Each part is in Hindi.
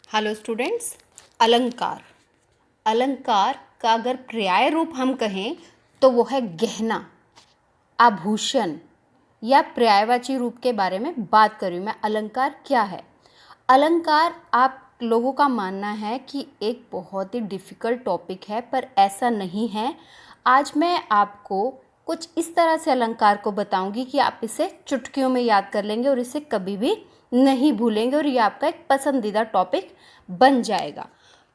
Hello students. अलंकार। अलंकार का अगर पर्याय रूप हम कहें तो वो है गहना, आभूषण या पर्यायवाची रूप के बारे में बात कर रही हूँ मैं। अलंकार क्या है? अलंकार आप लोगों का मानना है कि एक बहुत ही डिफ़िकल्ट टॉपिक है, पर ऐसा नहीं है। आज मैं आपको कुछ इस तरह से अलंकार को बताऊंगी कि आप इसे चुटकियों में याद कर लेंगे और इसे कभी भी नहीं भूलेंगे और ये आपका एक पसंदीदा टॉपिक बन जाएगा।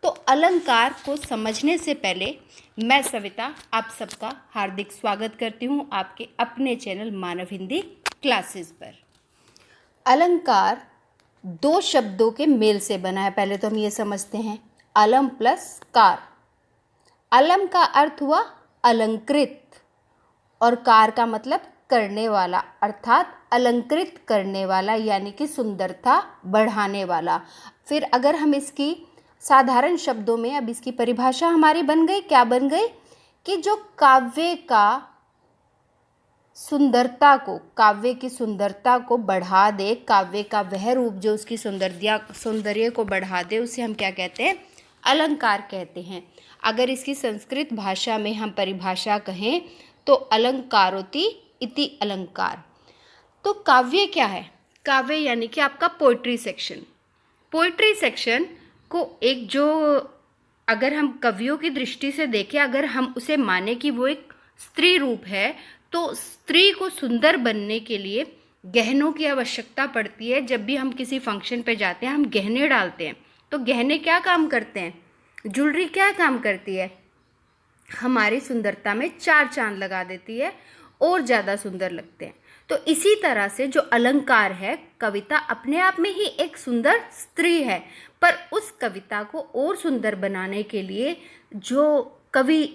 तो अलंकार को समझने से पहले मैं सविता आप सबका हार्दिक स्वागत करती हूँ आपके अपने चैनल मानव हिंदी क्लासेस पर। अलंकार दो शब्दों के मेल से बना है। पहले तो हम ये समझते हैं, अलम प्लस कार। अलम का अर्थ हुआ अलंकृत और कार का मतलब करने वाला, अर्थात अलंकृत करने वाला यानी कि सुंदरता बढ़ाने वाला। फिर अगर हम इसकी साधारण शब्दों में, अब इसकी परिभाषा हमारी बन गई, क्या बन गई कि जो काव्य का सुंदरता को, काव्य की सुंदरता को बढ़ा दे, काव्य का वह रूप जो उसकी सौंदर्य को बढ़ा दे, उसे हम क्या कहते हैं? अलंकार कहते हैं। अगर इसकी संस्कृत भाषा में हम परिभाषा कहें तो अलंकारोति इति अलंकार। तो काव्य क्या है? काव्य यानी कि आपका पोइट्री सेक्शन। पोइट्री सेक्शन को एक जो, अगर हम कवियों की दृष्टि से देखें, अगर हम उसे माने कि वो एक स्त्री रूप है, तो स्त्री को सुंदर बनने के लिए गहनों की आवश्यकता पड़ती है। जब भी हम किसी फंक्शन पे जाते हैं हम गहने डालते हैं, तो गहने क्या काम करते हैं? ज्वेलरी क्या काम करती है? हमारी सुंदरता में चार चांद लगा देती है और ज़्यादा सुंदर लगते हैं। तो इसी तरह से जो अलंकार है, कविता अपने आप में ही एक सुंदर स्त्री है, पर उस कविता को और सुंदर बनाने के लिए जो कवि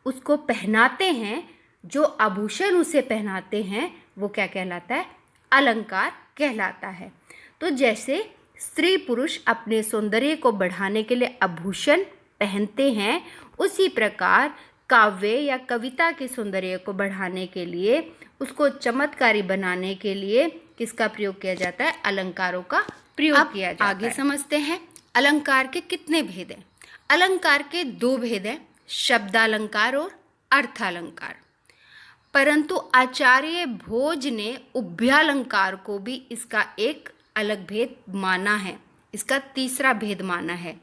उसको पहनाते हैं, जो आभूषण उसे पहनाते हैं, वो क्या कहलाता है? अलंकार कहलाता है। तो जैसे स्त्री पुरुष अपने सौंदर्य को बढ़ाने के लिए आभूषण पहनते हैं, उसी प्रकार काव्य या कविता के सौंदर्य को बढ़ाने के लिए, उसको चमत्कारी बनाने के लिए किसका प्रयोग किया जाता है? अलंकारों का प्रयोग किया जाता है। आगे समझते हैं अलंकार के कितने भेद हैं। अलंकार के दो भेद हैं, शब्दालंकार और अर्थालंकार। परंतु आचार्य भोज ने उभयालंकार को भी इसका एक अलग भेद माना है, इसका तीसरा भेद माना है।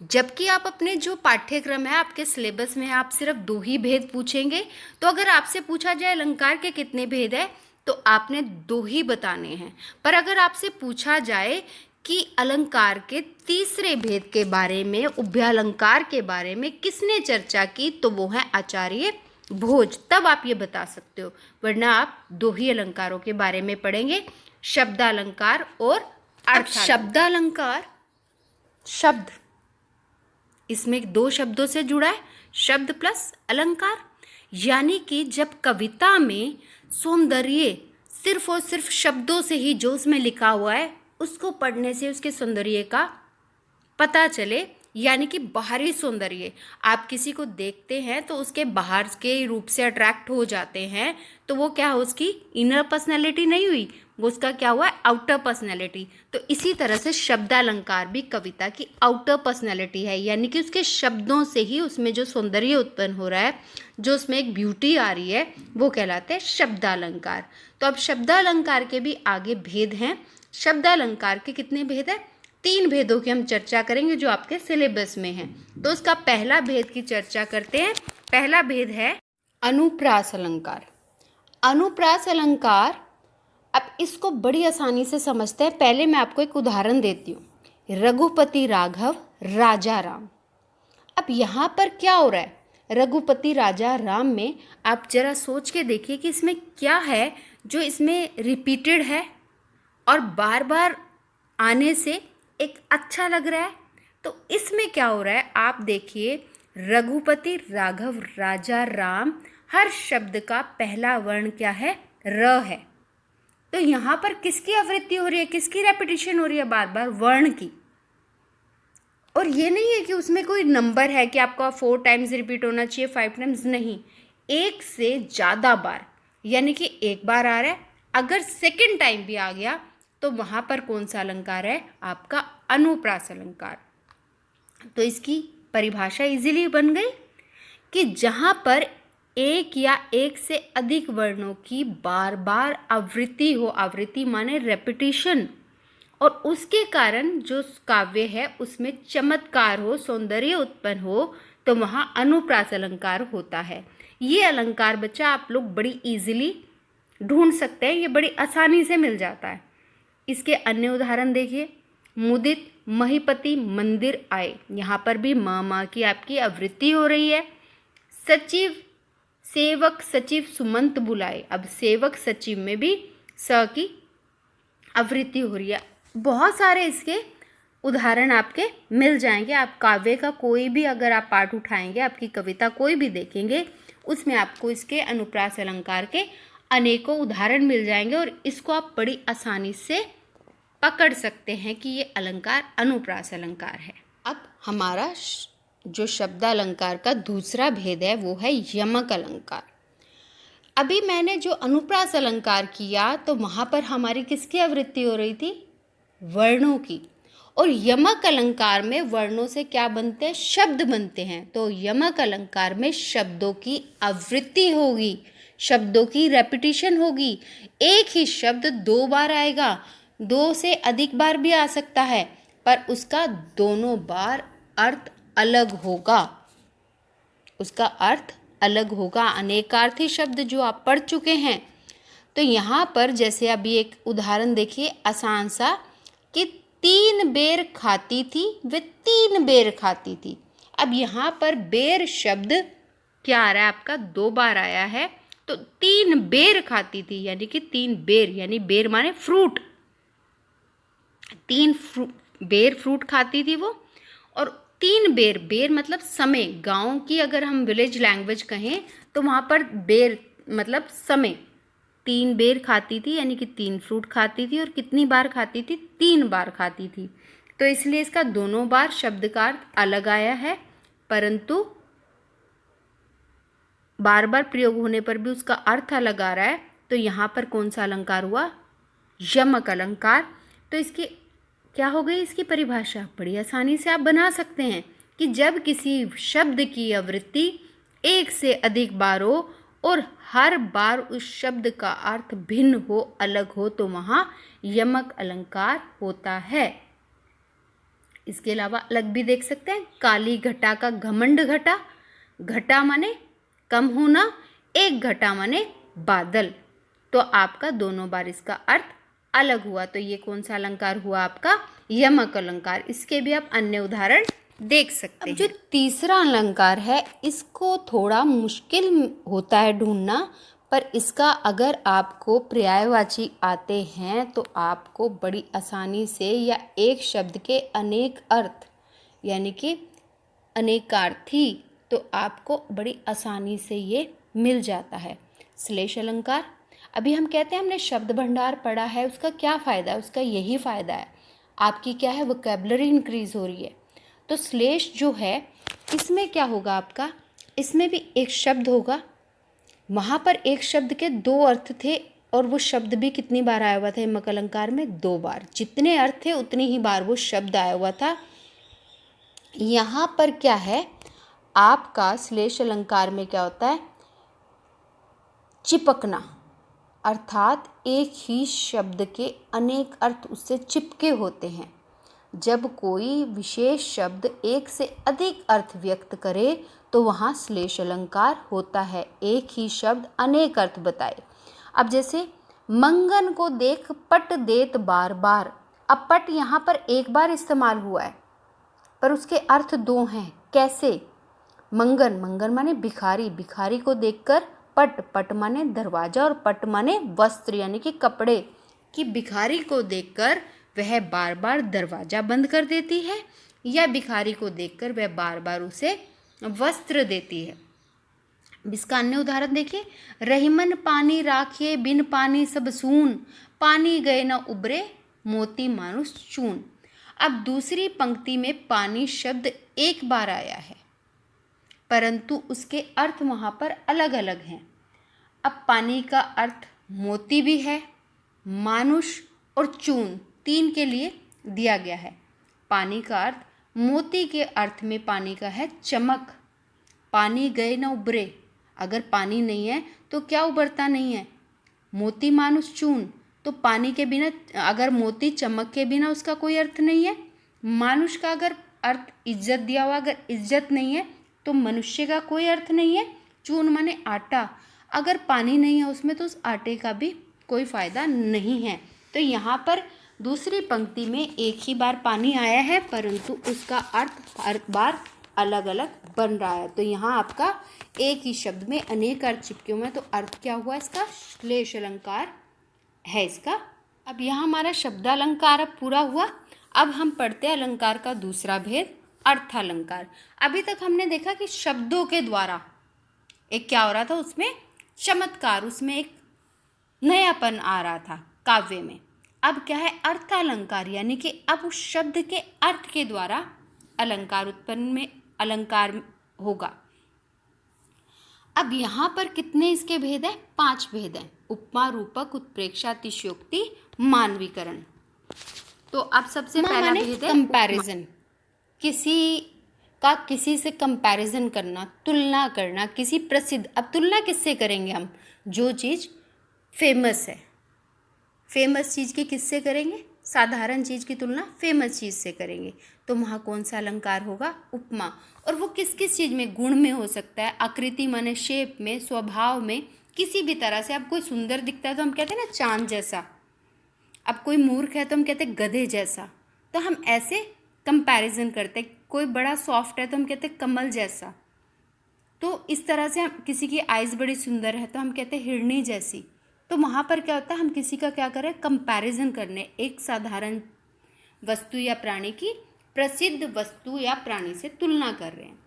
जबकि आप अपने जो पाठ्यक्रम है, आपके सिलेबस में आप सिर्फ दो ही भेद पूछेंगे। तो अगर आपसे पूछा जाए अलंकार के कितने भेद है, तो आपने दो ही बताने हैं। पर अगर आपसे पूछा जाए कि अलंकार के तीसरे भेद के बारे में, उभयालंकार के बारे में किसने चर्चा की, तो वो है आचार्य भोज। तब आप ये बता सकते हो, वरना आप दो ही अलंकारों के बारे में पढ़ेंगे, शब्दालंकार और अर्थालंकार। शब्दालंकार, शब्द, इसमें दो शब्दों से जुड़ा है, शब्द प्लस अलंकार। यानी कि जब कविता में सौंदर्य सिर्फ और सिर्फ शब्दों से ही, जो उसमें लिखा हुआ है उसको पढ़ने से उसके सौंदर्य का पता चले, यानी कि बाहरी सौंदर्य। आप किसी को देखते हैं तो उसके बाहर के रूप से अट्रैक्ट हो जाते हैं, तो वो क्या, उसकी इनर पर्सनैलिटी नहीं हुई, वो उसका क्या हुआ? Outer personality. तो इसी तरह से शब्दालंकार भी कविता की आउटर पर्सनैलिटी है, यानी कि उसके शब्दों से ही उसमें जो सौंदर्य उत्पन्न हो रहा है, जो उसमें एक ब्यूटी आ रही है, वो कहलाते हैं शब्दालंकार। तो अब शब्दालंकार के भी आगे भेद हैं। शब्दालंकार के कितने भेद हैं? तीन भेदों की हम चर्चा करेंगे जो आपके सिलेबस में है। तो उसका पहला भेद की चर्चा करते हैं। पहला भेद है अनुप्रास अलंकार। अनुप्रास अलंकार, अब इसको बड़ी आसानी से समझते हैं। पहले मैं आपको एक उदाहरण देती हूँ। रघुपति राघव राजा राम। अब यहाँ पर क्या हो रहा है? रघुपति राजा राम में आप जरा सोच के देखिए कि इसमें क्या है जो इसमें रिपीटेड है और बार बार आने से एक अच्छा लग रहा है। तो इसमें क्या हो रहा है, आप देखिए, रघुपति राघव राजा राम, हर शब्द का पहला वर्ण क्या है? र है। तो यहाँ पर किसकी आवृत्ति हो रही है, किसकी रेपिटेशन हो रही है? बार बार वर्ण की। और ये नहीं है कि उसमें कोई नंबर है कि आपका 4 टाइम्स रिपीट होना चाहिए, 5 टाइम्स, नहीं, एक से ज़्यादा बार, यानी कि एक बार आ रहा है, अगर सेकंड टाइम भी आ गया तो वहाँ पर कौन सा अलंकार है? आपका अनुप्रास अलंकार। तो इसकी परिभाषा इजीली बन गई कि जहाँ पर एक या एक से अधिक वर्णों की बार बार आवृत्ति हो, आवृत्ति माने रेपिटिशन, और उसके कारण जो काव्य है उसमें चमत्कार हो, सौंदर्य उत्पन्न हो, तो वहाँ अनुप्रास अलंकार होता है। ये अलंकार बच्चा आप लोग बड़ी इजीली ढूंढ सकते हैं, ये बड़ी आसानी से मिल जाता है। इसके अन्य उदाहरण देखिए, मुदित महीपति मंदिर आए, यहाँ पर भी म की आपकी आवृत्ति हो रही है। सचिव सेवक सचिव सुमंत बुलाए, अब सेवक सचिव में भी स की आवृत्ति हो रही है। बहुत सारे इसके उदाहरण आपके मिल जाएंगे। आप काव्य का कोई भी अगर आप पाठ उठाएंगे, आपकी कविता कोई भी देखेंगे, उसमें आपको इसके अनुप्रास अलंकार के अनेकों उदाहरण मिल जाएंगे और इसको आप बड़ी आसानी से पकड़ सकते हैं कि ये अलंकार अनुप्रास अलंकार है। अब हमारा जो शब्द अलंकार का दूसरा भेद है वो है यमक अलंकार। अभी मैंने जो अनुप्रास अलंकार किया तो वहाँ पर हमारी किसकी आवृत्ति हो रही थी? वर्णों की। और यमक अलंकार में वर्णों से क्या बनते हैं? शब्द बनते हैं। तो यमक अलंकार में शब्दों की आवृत्ति होगी, शब्दों की रेपिटिशन होगी। एक ही शब्द 2 बार आएगा, 2 से अधिक बार भी आ सकता है, पर उसका दोनों बार अर्थ अलग होगा, उसका अर्थ अलग होगा। अनेकार्थी शब्द जो आप पढ़ चुके हैं, तो यहाँ पर जैसे अभी एक उदाहरण देखिए आसान सा, कि 3 बेर खाती थी वे 3 बेर खाती थी। अब यहाँ पर बेर शब्द क्या आ रहा है आपका? 2 बार आया है, तो 3 बेर खाती थी यानी कि 3 बेर, यानी बेर माने फ्रूट, 3 बेर फ्रूट खाती थी वो। और 3 बेर, बेर मतलब समय, गांव की अगर हम विलेज लैंग्वेज कहें तो वहाँ पर बेर मतलब समय। 3 बेर खाती थी यानी कि 3 फ्रूट खाती थी, और कितनी बार खाती थी? 3 बार खाती थी। तो इसलिए इसका दोनों बार शब्द का अर्थ अलग आया है, परंतु बार बार प्रयोग होने पर भी उसका अर्थ अलग आ रहा है। तो यहाँ पर कौन सा अलंकार हुआ? यमक अलंकार। तो इसकी क्या हो गई इसकी परिभाषा? बड़ी आसानी से आप बना सकते हैं कि जब किसी शब्द की आवृत्ति एक से अधिक बार हो और हर बार उस शब्द का अर्थ भिन्न हो, अलग हो, तो वहाँ यमक अलंकार होता है। इसके अलावा अलग भी देख सकते हैं, काली घटा का घमंड घटा, घटा माने कम होना, एक घटा माने बादल। तो आपका दोनों बार इसका अर्थ अलग हुआ। तो ये कौन सा अलंकार हुआ आपका? यमक अलंकार। इसके भी आप अन्य उदाहरण देख सकते हैं। जो तीसरा अलंकार है इसको थोड़ा मुश्किल होता है ढूंढना, पर इसका अगर आपको पर्यायवाची आते हैं तो आपको बड़ी आसानी से, या एक शब्द के अनेक अर्थ यानी कि अनेकार्थी, तो आपको बड़ी आसानी से ये मिल जाता है। श्लेष अलंकार। अभी हम कहते हैं हमने शब्द भंडार पढ़ा है, उसका क्या फ़ायदा है? उसका यही फ़ायदा है, आपकी क्या है, वोकैबुलरी इंक्रीज़ हो रही है। तो श्लेष जो है इसमें क्या होगा आपका? इसमें भी एक शब्द होगा, वहाँ पर एक शब्द के 2 अर्थ थे, और वो शब्द भी कितनी बार आया हुआ था यमक अलंकार में? 2 बार। जितने अर्थ थे उतनी ही बार वो शब्द आया हुआ था। यहाँ पर क्या है आपका श्लेष अलंकार में क्या होता है? चिपकना, अर्थात एक ही शब्द के अनेक अर्थ उससे चिपके होते हैं। जब कोई विशेष शब्द एक से अधिक अर्थ व्यक्त करे तो वहाँ श्लेष अलंकार होता है। एक ही शब्द अनेक अर्थ बताए। अब जैसे मंगन को देख पट देत बार बार। अब पट यहाँ पर एक बार इस्तेमाल हुआ है, पर उसके अर्थ 2 हैं। कैसे? मंगन, मंगन माने भिखारी, भिखारी को देखकर पट, पट माने दरवाजा, और पट माने वस्त्र यानी कि कपड़े, कि भिखारी को देखकर वह बार बार दरवाजा बंद कर देती है, या भिखारी को देखकर वह बार बार उसे वस्त्र देती है। इसका अन्य उदाहरण देखिए, रहीमन पानी राखिए बिन पानी सब सून, पानी गए न उबरे मोती मानुष चून। अब दूसरी पंक्ति में पानी शब्द एक बार आया है, परंतु उसके अर्थ वहाँ पर अलग अलग हैं। अब पानी का अर्थ मोती भी है, मानुष और चून 3 के लिए दिया गया है। पानी का अर्थ मोती के अर्थ में पानी का है चमक। पानी गए न उभरे, अगर पानी नहीं है तो क्या उभरता नहीं है। मोती मानुष चून, तो पानी के बिना, अगर मोती चमक के बिना उसका कोई अर्थ नहीं है। मानुष का अगर अर्थ इज्जत दिया हुआ, अगर इज्जत नहीं है तो मनुष्य का कोई अर्थ नहीं है। चून माने आटा, अगर पानी नहीं है उसमें तो उस आटे का भी कोई फ़ायदा नहीं है। तो यहाँ पर दूसरी पंक्ति में एक ही बार पानी आया है, परंतु उसका अर्थ हर बार अलग अलग बन रहा है। तो यहाँ आपका एक ही शब्द में अनेक अर्थ चिपके हुए हैं, तो अर्थ क्या हुआ इसका, श्लेष अलंकार है इसका। अब यहाँ हमारा शब्दालंकार अब पूरा हुआ। अब हम पढ़ते हैं अलंकार का दूसरा भेद, अर्थालंकार। अभी तक हमने देखा कि शब्दों के द्वारा एक क्या हो रहा था, उसमें चमत्कार, उसमें एक नयापन आ रहा था काव्य में। अब क्या है, अर्थालंकार, यानी कि अब उस शब्द के अर्थ के द्वारा अलंकार उत्पन्न में अलंकार होगा। अब यहाँ पर कितने इसके भेद हैं, 5 भेद हैं। उपमा, रूपक, उत्प्रेक्षा, अतिशयोक्ति, मानवीकरण। तो अब सबसे पहला भेद है कंपैरिजन। किसी का किसी से कंपैरिजन करना, तुलना करना, किसी प्रसिद्ध। अब तुलना किससे करेंगे हम, जो चीज़ फेमस है, फेमस चीज़ की किससे करेंगे, साधारण चीज़ की तुलना फेमस चीज़ से करेंगे। तो वहाँ कौन सा अलंकार होगा, उपमा। और वो किस किस चीज़ में, गुण में हो सकता है, आकृति माने शेप में, स्वभाव में, किसी भी तरह से। अब कोई सुंदर दिखता है तो हम कहते हैं ना चांद जैसा, अब कोई मूर्ख है तो हम कहते हैं गधे जैसा। तो हम ऐसे कंपैरिजन करते हैं। कोई बड़ा सॉफ्ट है तो हम कहते हैं कमल जैसा। तो इस तरह से हम, किसी की आइज़ बड़ी सुंदर है तो हम कहते हैं हिरणी जैसी। तो वहाँ पर क्या होता है, हम किसी का क्या करें, कंपैरिजन करने, एक साधारण वस्तु या प्राणी की प्रसिद्ध वस्तु या प्राणी से तुलना कर रहे हैं।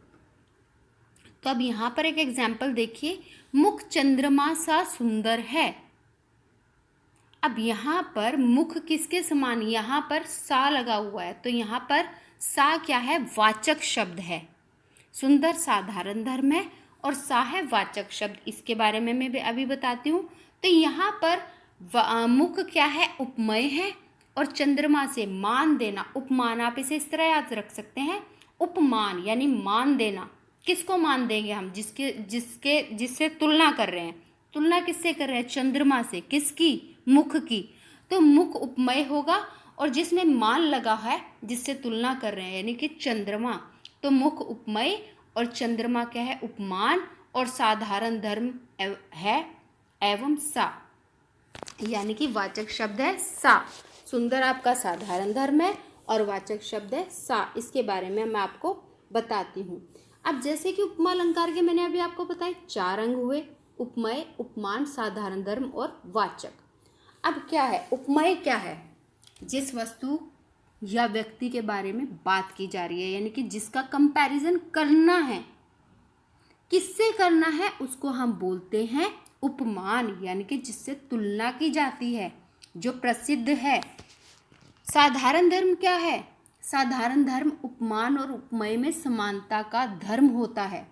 तो अब यहाँ पर एक एग्जाम्पल देखिए, मुख चंद्रमा सा सुंदर है। अब यहाँ पर मुख किसके समान, यहाँ पर सा लगा हुआ है, तो यहाँ पर सा क्या है, वाचक शब्द है। सुंदर साधारण धर्म है और सा है वाचक शब्द। इसके बारे में मैं अभी बताती हूँ। तो यहाँ पर मुख क्या है, उपमेय है, और चंद्रमा से मान देना, उपमान। आप इसे इस तरह याद रख सकते हैं, उपमान यानी मान देना। किसको मान देंगे हम, जिससे तुलना कर रहे हैं। तुलना किससे कर रहे हैं, चंद्रमा से। किसकी, मुख की। तो मुख उपमेय होगा, और जिसमें मान लगा है, जिससे तुलना कर रहे हैं, यानी कि चंद्रमा। तो मुख उपमेय और चंद्रमा क्या है, उपमान, और साधारण धर्म है एवं सा, यानी कि वाचक शब्द है सा। सुंदर आपका साधारण धर्म है और वाचक शब्द है सा। इसके बारे में मैं आपको बताती हूँ। अब जैसे कि उपमा अलंकार के मैंने अभी आपको बताया 4 अंग हुए, उपमेय, उपमान, साधारण धर्म और वाचक। अब क्या है, उपमेय क्या है, जिस वस्तु या व्यक्ति के बारे में बात की जा रही है, यानी कि जिसका कंपैरिजन करना है, किससे करना है, उसको हम बोलते हैं उपमान, यानी कि जिससे तुलना की जाती है, जो प्रसिद्ध है। साधारण धर्म क्या है, साधारण धर्म उपमान और उपमेय में समानता का धर्म होता है,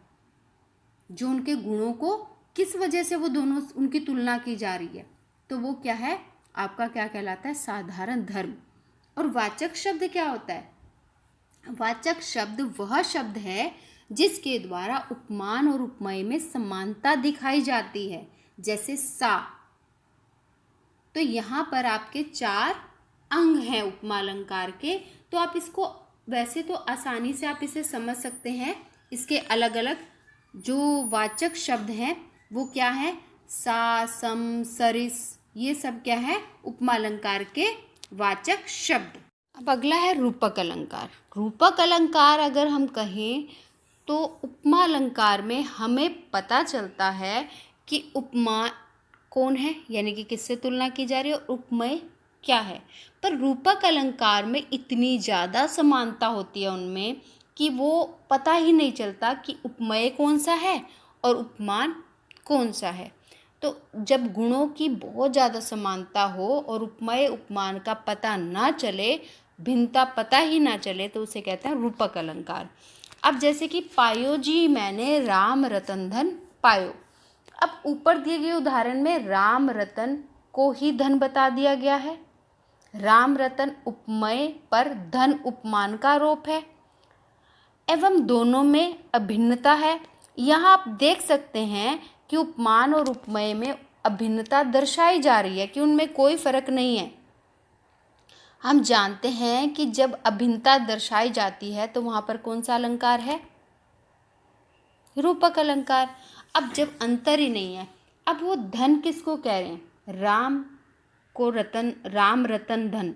जो उनके गुणों को किस वजह से वो दोनों उनकी तुलना की जा रही है, तो वो क्या है, आपका क्या कहलाता है, साधारण धर्म। और वाचक शब्द क्या होता है, वाचक शब्द वह शब्द है जिसके द्वारा उपमान और उपमेय में समानता दिखाई जाती है, जैसे सा। तो यहाँ पर आपके 4 अंग हैं उपमा अलंकार के। तो आप इसको वैसे तो आसानी से आप इसे समझ सकते हैं। इसके अलग अलग जो वाचक शब्द हैं वो क्या है, सा, सम, सरिस, ये सब क्या है, उपमा अलंकार के वाचक शब्द। अब अगला है रूपक अलंकार। रूपक अलंकार अगर हम कहें तो उपमा अलंकार में हमें पता चलता है कि उपमा कौन है, यानी कि किससे तुलना की जा रही है, और उपमेय क्या है। पर रूपक अलंकार में इतनी ज़्यादा समानता होती है उनमें कि वो पता ही नहीं चलता कि उपमेय कौन सा है और उपमान कौन सा है। तो जब गुणों की बहुत ज़्यादा समानता हो और उपमेय उपमान का पता ना चले, भिन्नता पता ही ना चले, तो उसे कहते हैं रूपक अलंकार। अब जैसे कि पायो जी मैंने राम रतन धन पायो। अब ऊपर दिए गए उदाहरण में राम रतन को ही धन बता दिया गया है। राम रतन उपमेय पर धन उपमान का आरोप है। एवं दोनों में अभिन्नता है। यहाँ आप देख सकते हैं कि उपमान और उपमेय में अभिन्नता दर्शाई जा रही है कि उनमें कोई फर्क नहीं है। हम जानते हैं कि जब अभिन्नता दर्शाई जाती है तो वहाँ पर कौन सा अलंकार है? रूपक अलंकार। अब जब अंतर ही नहीं है, अब वो धन किसको कह रहे हैं? राम को रतन, राम रतन धन,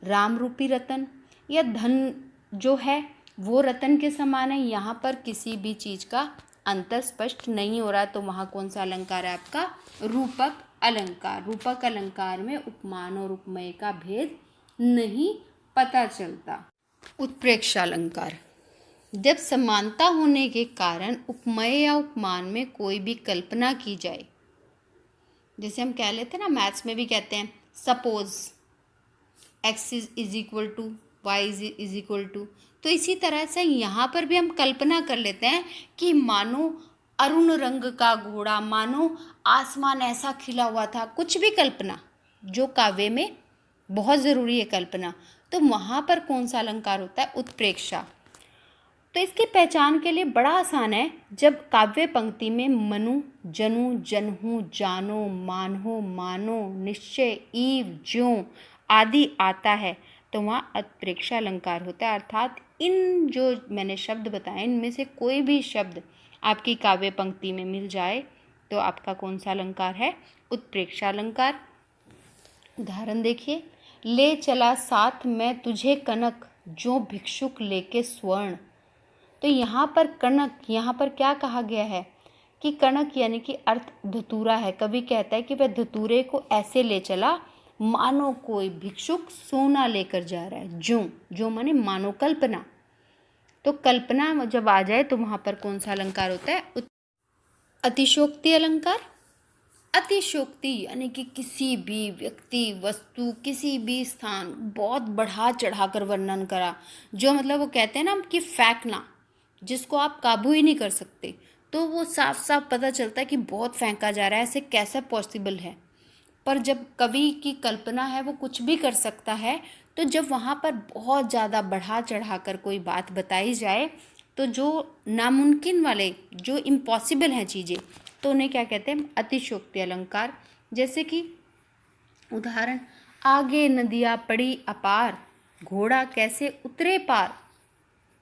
राम रूपी रतन, या धन जो है वो रतन के समान है। यहाँ पर किसी भी चीज़ का अंतर स्पष्ट नहीं हो रहा, तो वहाँ कौन सा अलंकार है आपका? रूपक अलंकार। रूपक अलंकार में उपमान और उपमेय का भेद नहीं पता चलता। उत्प्रेक्षा अलंकार। जब समानता होने के कारण उपमेय या उपमान में कोई भी कल्पना की जाए, जैसे हम कह लेते हैं ना, मैथ्स में भी कहते हैं suppose x is equal to y is equal to, तो इसी तरह से यहाँ पर भी हम कल्पना कर लेते हैं कि मानो अरुण रंग का घोड़ा, मानो आसमान ऐसा खिला हुआ था, कुछ भी कल्पना जो काव्य में बहुत ज़रूरी है कल्पना, तो वहाँ पर कौन सा अलंकार होता है? उत्प्रेक्षा। तो इसकी पहचान के लिए बड़ा आसान है। जब काव्य पंक्ति में मनु, जनु, जनहु, जानो, मानहो, मानो, निश्चय, ईव, ज्यों आदि आता है तो वहाँ उत्प्रेक्षा अलंकार होता है। अर्थात इन जो मैंने शब्द बताए इनमें से कोई भी शब्द आपकी काव्य पंक्ति में मिल जाए तो आपका कौन सा अलंकार है? उत्प्रेक्षा अलंकार। उदाहरण देखिए, ले चला साथ मैं तुझे कनक, जो भिक्षुक लेके स्वर्ण। तो यहाँ पर कनक, यहाँ पर क्या कहा गया है कि कनक यानी कि अर्थ धतूरा है। कवि कहता है कि वह धतूरे को ऐसे ले चला मानो कोई भिक्षुक सोना लेकर जा रहा है। जो माने मानो कल्पना। तो कल्पना जब आ जाए तो वहाँ पर कौन सा अलंकार होता है? अतिशोक्ति अलंकार। अतिशोक्ति यानी कि किसी भी व्यक्ति, वस्तु, किसी भी स्थान बहुत बढ़ा चढ़ाकर वर्णन करा, जो मतलब वो कहते हैं ना कि फेंकना, जिसको आप काबू ही नहीं कर सकते, तो वो साफ साफ पता चलता है कि बहुत फेंका जा रहा है, ऐसे कैसे पॉसिबल है। पर जब कवि की कल्पना है वो कुछ भी कर सकता है, तो जब वहाँ पर बहुत ज़्यादा बढ़ा चढ़ाकर कोई बात बताई जाए तो जो नामुमकिन वाले, जो इम्पॉसिबल हैं चीज़ें, तो उन्हें क्या कहते हैं? अतिशयोक्ति अलंकार। जैसे कि उदाहरण, आगे नदियाँ पड़ी अपार, घोड़ा कैसे उतरे पार,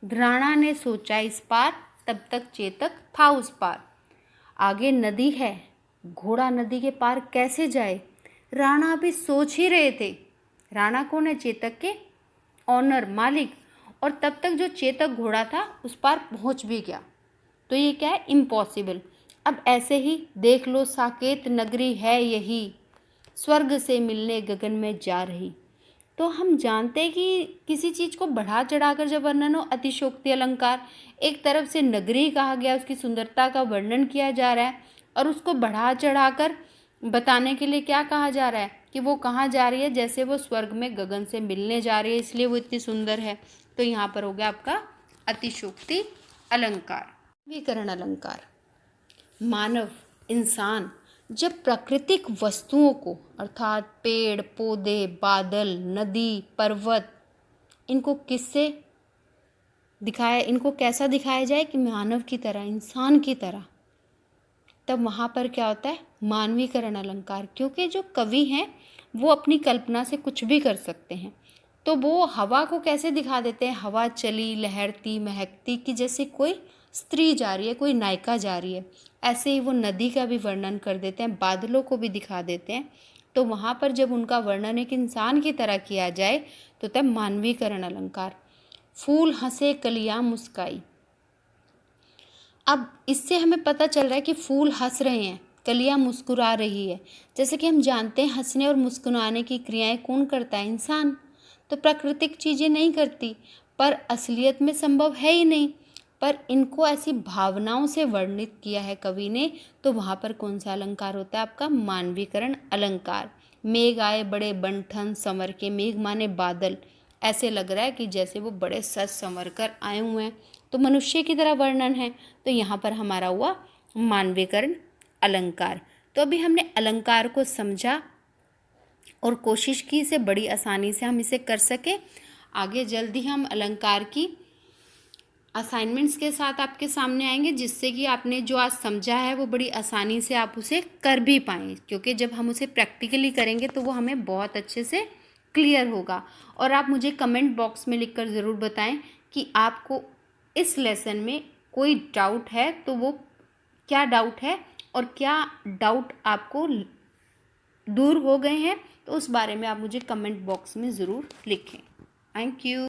राणा ने सोचा इस पार, तब तक चेतक था उस पार। आगे नदी है, घोड़ा नदी के पार कैसे जाए, राणा भी सोच ही रहे थे। राणा कौन है? चेतक के ऑनर, मालिक। और तब तक जो चेतक घोड़ा था उस पार पहुंच भी गया। तो ये क्या है? इम्पॉसिबल। अब ऐसे ही देख लो, साकेत नगरी है यही, स्वर्ग से मिलने गगन में जा रही। तो हम जानते हैं कि किसी चीज़ को बढ़ा चढ़ाकर जब वर्णन हो, अतिशयोक्ति अलंकार। एक तरफ से नगरी कहा गया, उसकी सुंदरता का वर्णन किया जा रहा है, और उसको बढ़ा चढ़ाकर बताने के लिए क्या कहा जा रहा है कि वो कहाँ जा रही है? जैसे वो स्वर्ग में गगन से मिलने जा रही है, इसलिए वो इतनी सुंदर है। तो यहाँ पर हो गया आपका अतिशयोक्ति अलंकार। विकरण अलंकार। मानव, इंसान जब प्राकृतिक वस्तुओं को, अर्थात पेड़ पौधे, बादल, नदी, पर्वत, इनको किससे दिखाया, इनको कैसा दिखाया जाए कि मानव की तरह, इंसान की तरह, तब वहाँ पर क्या होता है? मानवीकरण अलंकार। क्योंकि जो कवि हैं वो अपनी कल्पना से कुछ भी कर सकते हैं। तो वो हवा को कैसे दिखा देते हैं? हवा चली, लहरती, महकती, कि जैसे कोई स्त्री जा रही है, कोई नायिका जा रही है। ऐसे ही वो नदी का भी वर्णन कर देते हैं, बादलों को भी दिखा देते हैं। तो वहाँ पर जब उनका वर्णन एक इंसान की तरह किया जाए तो तब मानवीकरण अलंकार। फूल हंसे कलियाँ मुस्काई। अब इससे हमें पता चल रहा है कि फूल हंस रहे हैं, कलियाँ मुस्कुरा रही है। जैसे कि हम जानते हैं हंसने और मुस्कुराने की क्रियाएं कौन करता है? इंसान। तो प्राकृतिक चीज़ें नहीं करती, पर असलियत में संभव है ही नहीं, पर इनको ऐसी भावनाओं से वर्णित किया है कवि ने। तो वहाँ पर कौन सा अलंकार होता है आपका? मानवीकरण अलंकार। मेघ आए बड़े बंठन संवर के, मेघ माने बादल, ऐसे लग रहा है कि जैसे वो बड़े सज संवर कर आए हुए हैं, तो मनुष्य की तरह वर्णन है। तो यहाँ पर हमारा हुआ मानवीकरण अलंकार। तो अभी हमने अलंकार को समझा और कोशिश की इसे बड़ी आसानी से हम इसे कर सके। आगे जल्दी हम अलंकार की असाइनमेंट्स के साथ आपके सामने आएंगे, जिससे कि आपने जो आज समझा है वो बड़ी आसानी से आप उसे कर भी पाएँ, क्योंकि जब हम उसे प्रैक्टिकली करेंगे तो वो हमें बहुत अच्छे से क्लियर होगा। और आप मुझे कमेंट बॉक्स में लिखकर ज़रूर बताएं कि आपको इस लेसन में कोई डाउट है तो वो क्या डाउट है, और क्या डाउट आपको दूर हो गए हैं, तो उस बारे में आप मुझे कमेंट बॉक्स में ज़रूर लिखें। Thank you.